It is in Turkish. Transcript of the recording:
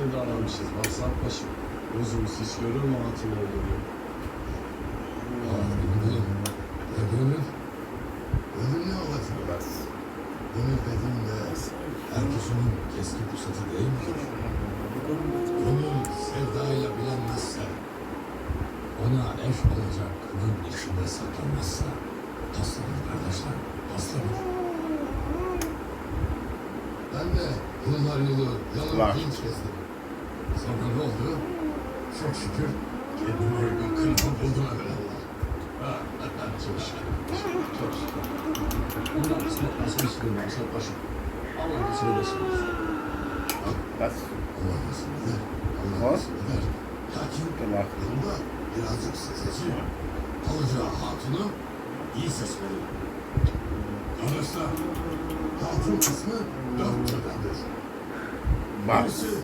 gibi davranmışız. Bak Sarpaş'ım. Gözümüz hiç görür mü hatun olduğunu? Gönül ne olasın? Gönül dediğinde herkes onun keskin pusatı değil midir? Gönül sevdayla bilinmezse, ona eş olacak kılın içinde saklanmazsa, paslanır kardeşler, paslanır. Ben de yıllar yılı yalan dinç gezdim. Sonra ne oldu? Çok şükür kendime uygun kılıfı buldum evvelallah. Çok şükür. Çok şükür. Bunlar kısmet nasıl bir sıkıntı var Sarpaş'ım? Allah nasip edersin. Allah nasip eder. Allah nasip eder. Lakin yolda birazcık sıkıcı. Alacağı hatunu iyi seçmeli. Arkadaşlar, hatun kısmı 4 türdendir. Birisi